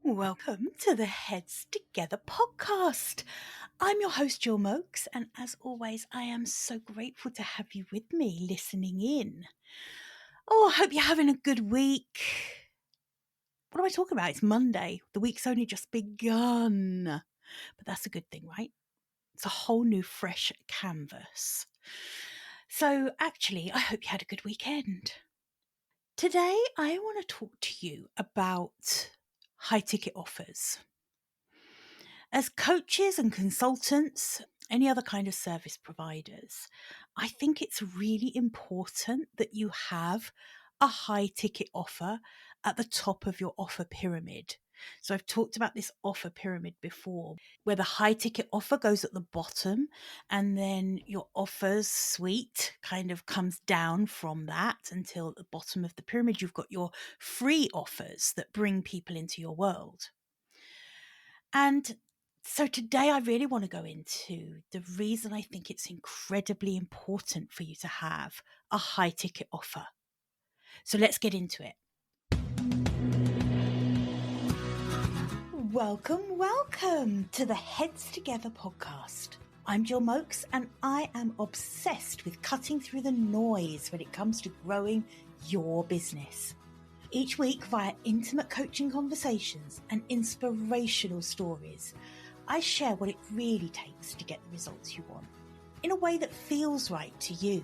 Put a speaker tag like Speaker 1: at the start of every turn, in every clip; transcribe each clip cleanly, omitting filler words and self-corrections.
Speaker 1: Welcome to the Heads Together podcast. I'm your host, Gill, and as always, I am so grateful to have you with me listening in. I hope you're having a good week. What am I talking about? It's Monday. The week's only just begun. But that's a good thing, right? It's a whole new fresh canvas. So actually, I hope you had a good weekend. Today, I want to talk to you about high ticket offers. As coaches and consultants, any other kind of service providers, I think it's really important that you have a high ticket offer at the top of your offer pyramid. So I've talked about this offer pyramid before, where the high ticket offer goes at the bottom and then your offers suite kind of comes down from that until at the bottom of the pyramid, you've got your free offers that bring people into your world. And so today I really want to go into the reason I think it's incredibly important for you to have a high ticket offer. So let's get into it. Welcome to the Heads Together podcast. I'm Gill Mokes and I am obsessed with cutting through the noise when it comes to growing your business. Each week, via intimate coaching conversations and inspirational stories, I share what it really takes to get the results you want in a way that feels right to you.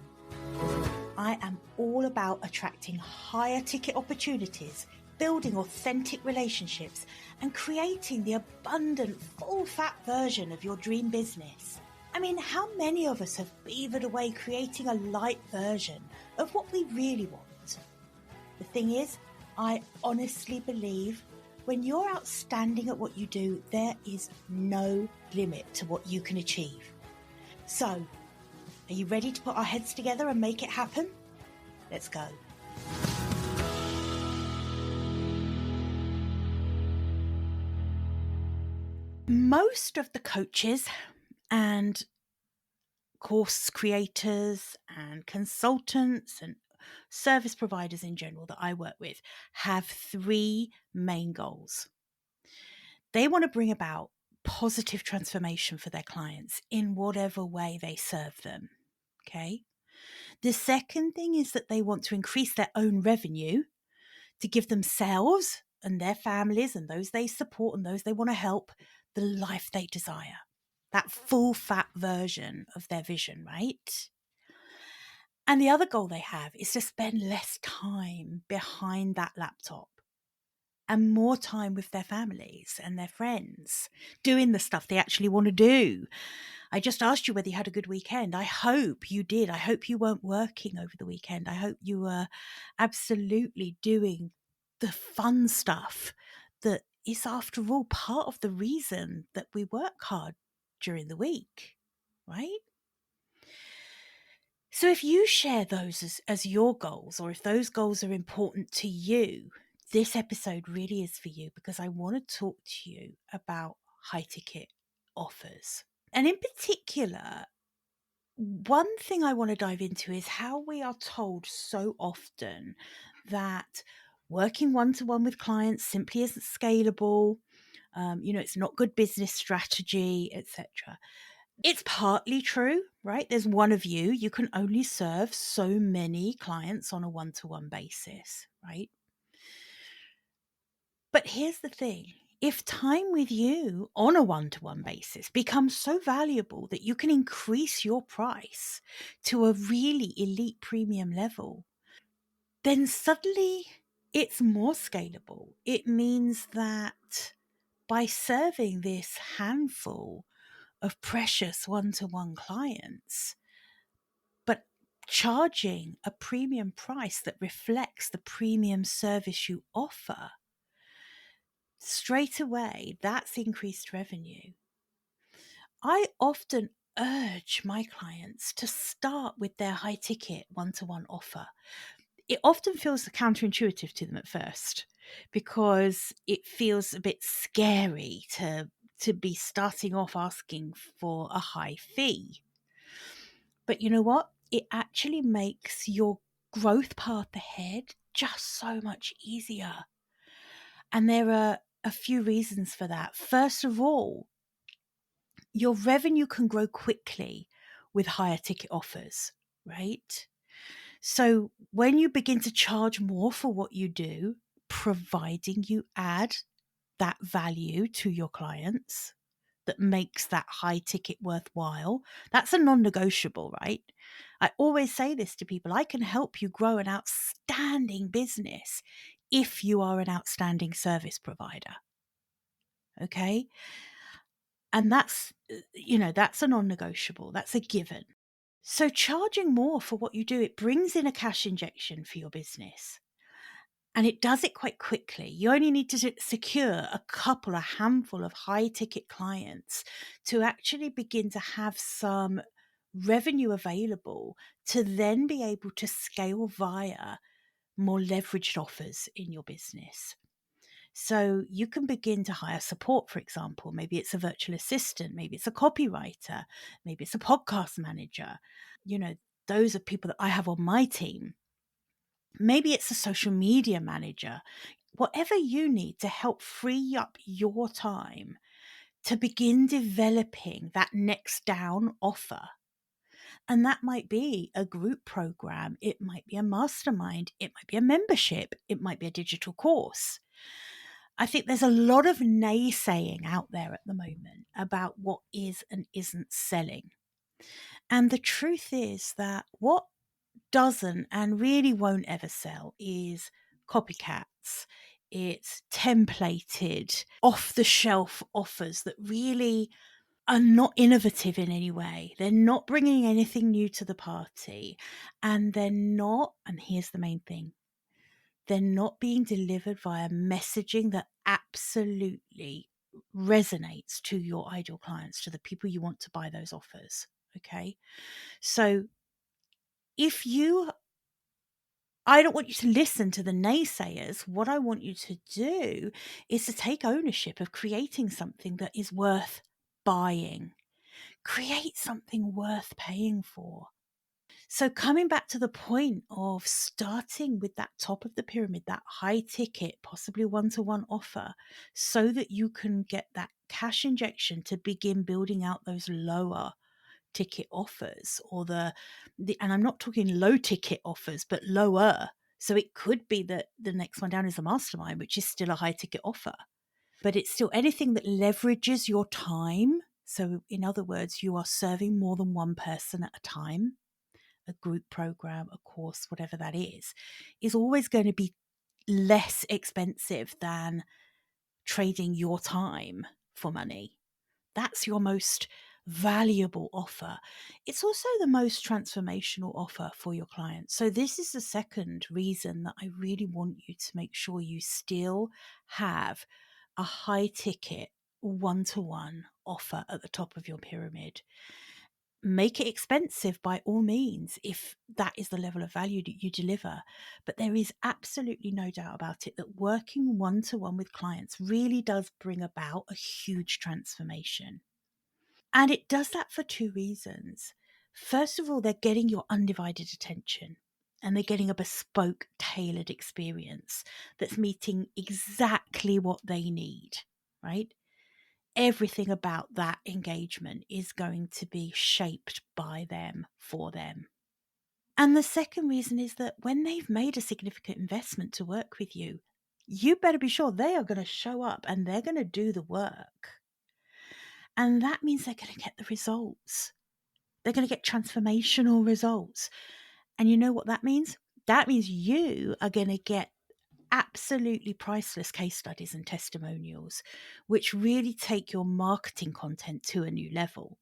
Speaker 1: I am all about attracting higher ticket opportunities, building authentic relationships, and creating the abundant, full-fat version of your dream business. I mean, how many of us have beavered away creating a light version of what we really want? The thing is, I honestly believe when you're outstanding at what you do, there is no limit to what you can achieve. So, are you ready to put our heads together and make it happen? Let's go. Most of the coaches and course creators and consultants and service providers in general that I work with have three main goals. They want to bring about positive transformation for their clients in whatever way they serve them. Okay. The second thing is that they want to increase their own revenue to give themselves and their families and those they support and those they want to help the life they desire. That full fat version of their vision, right? And the other goal they have is to spend less time behind that laptop and more time with their families and their friends, doing the stuff they actually want to do. I just asked you whether you had a good weekend. I hope you did. I hope you weren't working over the weekend. I hope you were absolutely doing the fun stuff that is, after all, part of the reason that we work hard during the week, right? So if you share those as your goals, or if those goals are important to you, this episode really is for you, because I want to talk to you about high ticket offers. And in particular, one thing I want to dive into is how we are told so often that working one-to-one with clients simply isn't scalable. It's not good business strategy, etc. It's partly true, right? There's one of you. You can only serve so many clients on a one-to-one basis, right? But here's the thing. If time with you on a one-to-one basis becomes so valuable that you can increase your price to a really elite premium level, then suddenly it's more scalable. It means that by serving this handful of precious one-to-one clients, but charging a premium price that reflects the premium service you offer, straight away, that's increased revenue. I often urge my clients to start with their high ticket one-to-one offer. It often feels counterintuitive to them at first because it feels a bit scary to be starting off asking for a high fee. But you know what? It actually makes your growth path ahead just so much easier. And there are a few reasons for that. First of all, your revenue can grow quickly with higher ticket offers, right? So when you begin to charge more for what you do, providing you add that value to your clients that makes that high ticket worthwhile, that's a non-negotiable, right? I always say this to people: I can help you grow an outstanding business if you are an outstanding service provider. Okay. And that's, that's a non-negotiable. That's a given. So charging more for what you do, it brings in a cash injection for your business. And it does it quite quickly. You only need to secure a handful of high ticket clients to actually begin to have some revenue available to then be able to scale via more leveraged offers in your business. So you can begin to hire support, for example. Maybe it's a virtual assistant, maybe it's a copywriter, maybe it's a podcast manager. Those are people that I have on my team. Maybe it's a social media manager. Whatever you need to help free up your time to begin developing that next down offer. And that might be a group program, it might be a mastermind, it might be a membership, it might be a digital course. I think there's a lot of naysaying out there at the moment about what is and isn't selling. And the truth is that what doesn't and really won't ever sell is copycats. It's templated, off the shelf offers that really are not innovative in any way. They're not bringing anything new to the party. And they're not, and here's the main thing, they're not being delivered via messaging that absolutely resonates to your ideal clients, to the people you want to buy those offers. Okay. So I don't want you to listen to the naysayers. What I want you to do is to take ownership of creating something that is worth buying. Create something worth paying for. So coming back to the point of starting with that top of the pyramid, that high ticket, possibly one-to-one offer, so that you can get that cash injection to begin building out those lower ticket offers, or the and I'm not talking low ticket offers, but lower. So it could be that the next one down is a mastermind, which is still a high ticket offer, but it's still anything that leverages your time. So in other words, you are serving more than one person at a time. A group program, a course, whatever that is always going to be less expensive than trading your time for money. That's your most valuable offer. It's also the most transformational offer for your clients. So this is the second reason that I really want you to make sure you still have a high ticket one-to-one offer at the top of your pyramid. Make it expensive by all means if that is the level of value that you deliver. But there is absolutely no doubt about it that working one-to-one with clients really does bring about a huge transformation. And it does that for two reasons. First of all, they're getting your undivided attention, and they're getting a bespoke, tailored experience that's meeting exactly what they need, right? Everything about that engagement is going to be shaped by them, for them. And the second reason is that when they've made a significant investment to work with you, you better be sure they are going to show up and they're going to do the work. And that means they're going to get the results. They're going to get transformational results. And you know what that means? That means you are going to get absolutely priceless case studies and testimonials, which really take your marketing content to a new level.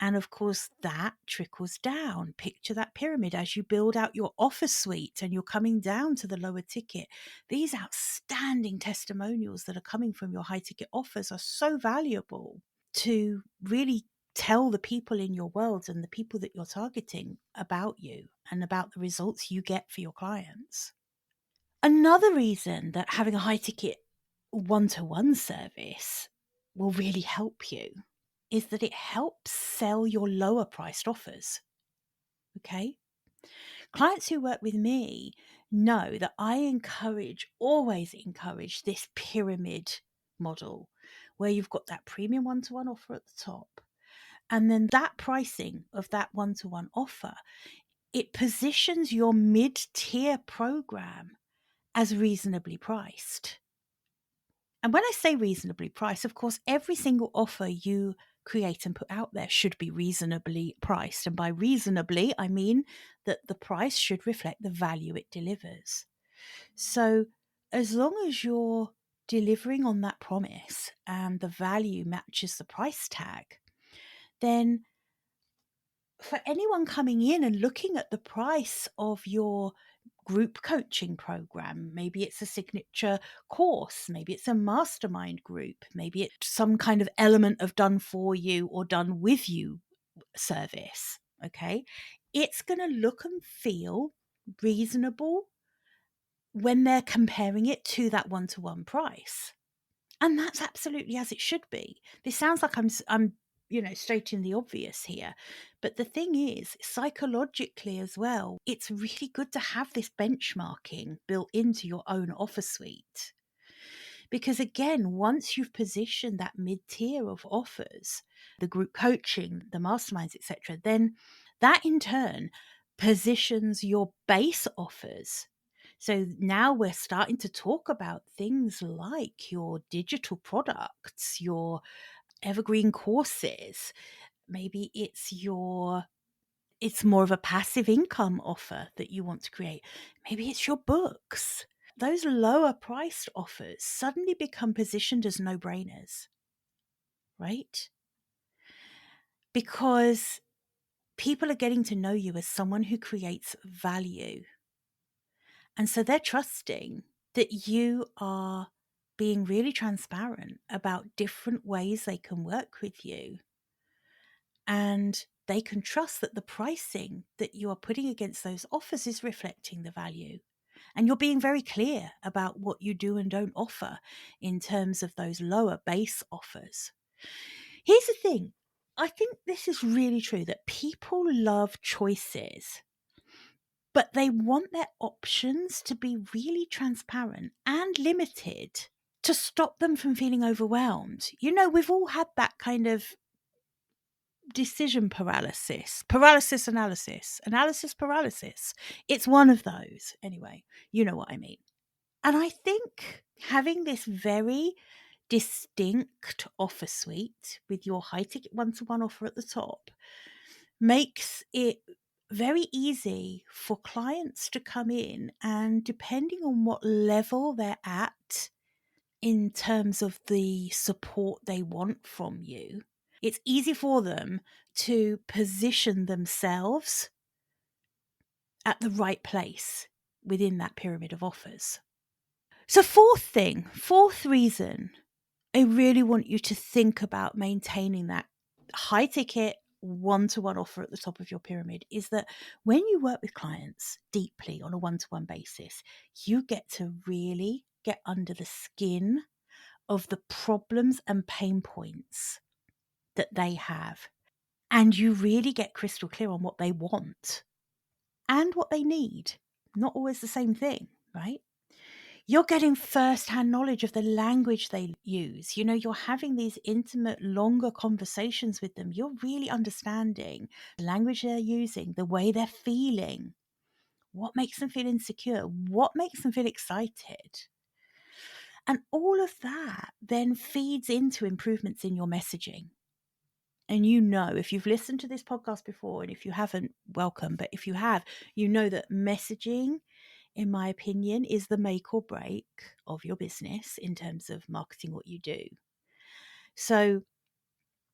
Speaker 1: And of course, that trickles down. Picture that pyramid as you build out your offer suite and you're coming down to the lower ticket. These outstanding testimonials that are coming from your high ticket offers are so valuable to really tell the people in your world and the people that you're targeting about you and about the results you get for your clients. Another reason that having a high ticket one-to-one service will really help you is that it helps sell your lower priced offers. Okay. Clients who work with me know that I always encourage this pyramid model where you've got that premium one-to-one offer at the top. And then that pricing of that one-to-one offer, it positions your mid-tier program as reasonably priced. And when I say reasonably priced, of course, every single offer you create and put out there should be reasonably priced. And by reasonably, I mean that the price should reflect the value it delivers. So as long as you're delivering on that promise and the value matches the price tag, then for anyone coming in and looking at the price of your group coaching program, maybe it's a signature course, maybe it's a mastermind group, maybe it's some kind of element of done for you or done with you service, okay? It's going to look and feel reasonable when they're comparing it to that one-to-one price. And that's absolutely as it should be. This sounds like I'm stating the obvious here. But the thing is, psychologically as well, it's really good to have this benchmarking built into your own offer suite. Because again, once you've positioned that mid-tier of offers, the group coaching, the masterminds, etc., then that in turn positions your base offers. So now we're starting to talk about things like your digital products, your evergreen courses. Maybe it's more of a passive income offer that you want to create. Maybe it's your books. Those lower priced offers suddenly become positioned as no-brainers, right? Because people are getting to know you as someone who creates value. And so they're trusting that you are being really transparent about different ways they can work with you. And they can trust that the pricing that you are putting against those offers is reflecting the value. And you're being very clear about what you do and don't offer in terms of those lower base offers. Here's the thing. I think this is really true that people love choices, but they want their options to be really transparent and limited to stop them from feeling overwhelmed. We've all had that kind of decision paralysis analysis paralysis. It's one of those. Anyway, you know what I mean. And I think having this very distinct offer suite with your high ticket one-to-one offer at the top makes it very easy for clients to come in, and depending on what level they're at in terms of the support they want from you, it's easy for them to position themselves at the right place within that pyramid of offers. So fourth reason I really want you to think about maintaining that high ticket one-to-one offer at the top of your pyramid is that when you work with clients deeply on a one-to-one basis, you get to really get under the skin of the problems and pain points that they have. And you really get crystal clear on what they want and what they need. Not always the same thing, right? You're getting first-hand knowledge of the language they use. You're having these intimate, longer conversations with them. You're really understanding the language they're using, the way they're feeling, what makes them feel insecure, what makes them feel excited. And all of that then feeds into improvements in your messaging. And if you've listened to this podcast before, and if you haven't, welcome. But if you have, you know that messaging, in my opinion, is the make or break of your business in terms of marketing what you do. So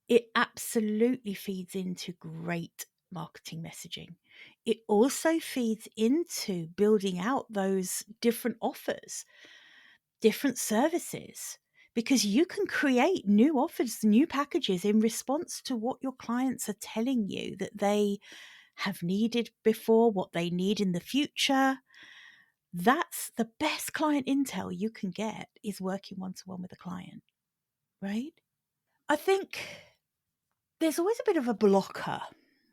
Speaker 1: it absolutely feeds into great marketing messaging. It also feeds into building out those different offers, different services, because you can create new offers, new packages in response to what your clients are telling you that they have needed before, what they need in the future. That's the best client intel you can get, is working one-to-one with a client, right? I think there's always a bit of a blocker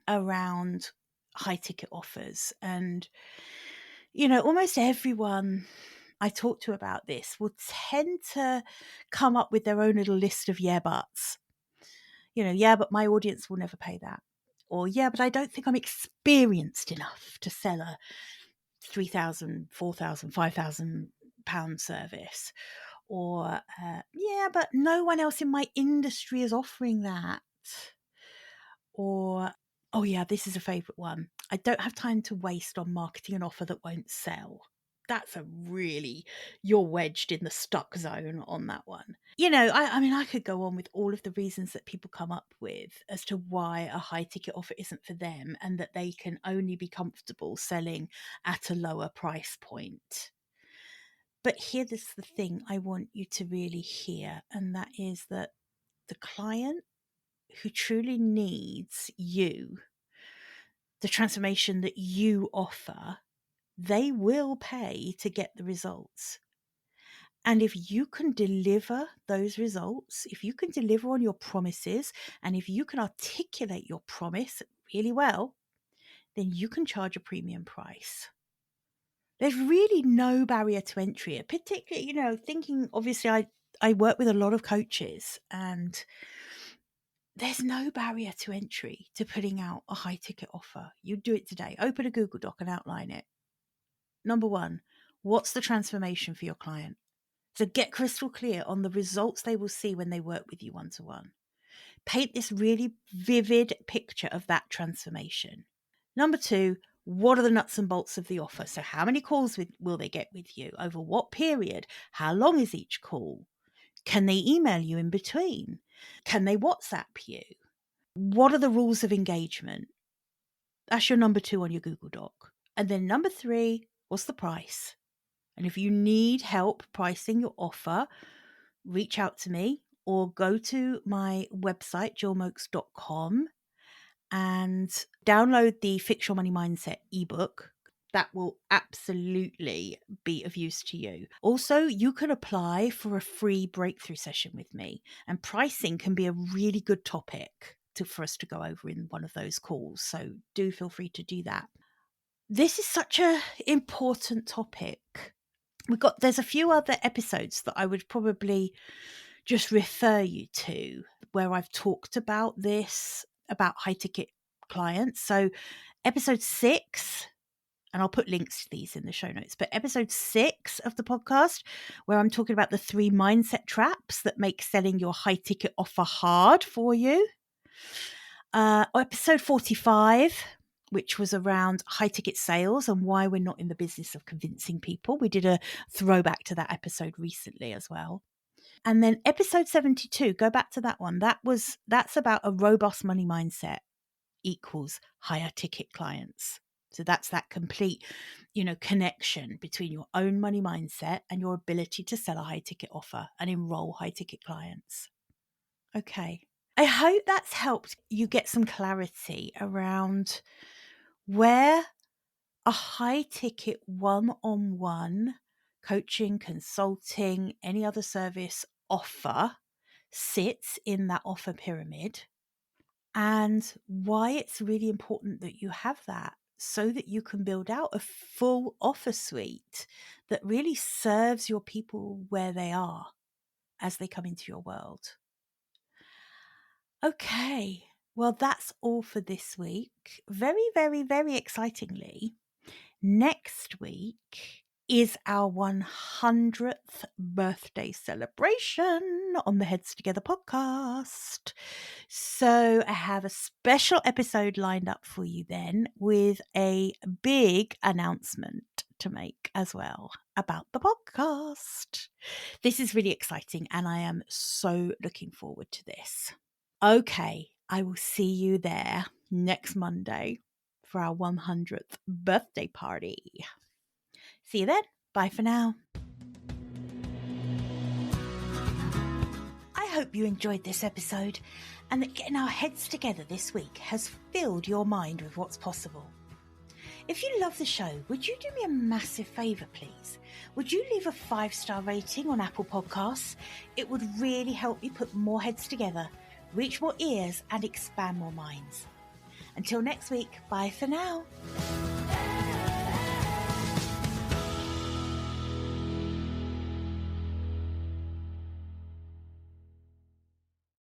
Speaker 1: around high ticket offers. And, almost everyone I talk to about this will tend to come up with their own little list of yeah buts. Yeah, but my audience will never pay that. Or, yeah, but I don't think I'm experienced enough to sell a 3,000, 4,000, 5,000 pound service. Or, yeah, but no one else in my industry is offering that. Or, oh yeah, this is a favourite one. I don't have time to waste on marketing an offer that won't sell. That's you're wedged in the stuck zone on that one. I mean, I could go on with all of the reasons that people come up with as to why a high ticket offer isn't for them and that they can only be comfortable selling at a lower price point. But here's the thing I want you to really hear, and that is that the client who truly needs you, the transformation that you offer, they will pay to get the results. And if you can deliver those results, if you can deliver on your promises, and if you can articulate your promise really well, then you can charge a premium price. There's really no barrier to entry, particularly, thinking, obviously, I work with a lot of coaches, and there's no barrier to entry to putting out a high ticket offer. You do it today. Open a Google Doc and outline it. Number one, what's the transformation for your client? So get crystal clear on the results they will see when they work with you one-to-one. Paint this really vivid picture of that transformation. Number two, what are the nuts and bolts of the offer? So how many calls will they get with you? Over what period? How long is each call? Can they email you in between? Can they WhatsApp you? What are the rules of engagement? That's your number two on your Google Doc. And then number three, what's the price? And if you need help pricing your offer, reach out to me or go to my website, gillmokes.com, and download the Fix Your Money Mindset ebook. That will absolutely be of use to you. Also, you can apply for a free breakthrough session with me, and pricing can be a really good topic for us to go over in one of those calls. So do feel free to do that. This is such an important topic. There's a few other episodes that I would probably just refer you to where I've talked about this, about high ticket clients. So episode 6, and I'll put links to these in the show notes, but episode 6 of the podcast, where I'm talking about the 3 mindset traps that make selling your high ticket offer hard for you. Episode 45, which was around high ticket sales and why we're not in the business of convincing people. We did a throwback to that episode recently as well. And then episode 72, go back to that one. That's about a robust money mindset equals higher ticket clients. So that's that complete, connection between your own money mindset and your ability to sell a high ticket offer and enroll high ticket clients. Okay. I hope that's helped you get some clarity around where a high ticket one-on-one coaching, consulting, any other service offer sits in that offer pyramid, and why it's really important that you have that so that you can build out a full offer suite that really serves your people where they are as they come into your world. Okay, well, that's all for this week. Very, very, very excitingly, next week is our 100th birthday celebration on the Heads Together podcast. So I have a special episode lined up for you then with a big announcement to make as well about the podcast. This is really exciting and I am so looking forward to this. Okay, I will see you there next Monday for our 100th birthday party. See you then. Bye for now. I hope you enjoyed this episode and that getting our heads together this week has filled your mind with what's possible. If you love the show, would you do me a massive favour, please? Would you leave a 5-star rating on Apple Podcasts? It would really help me put more heads together, reach more ears and expand more minds. Until next week, bye for now.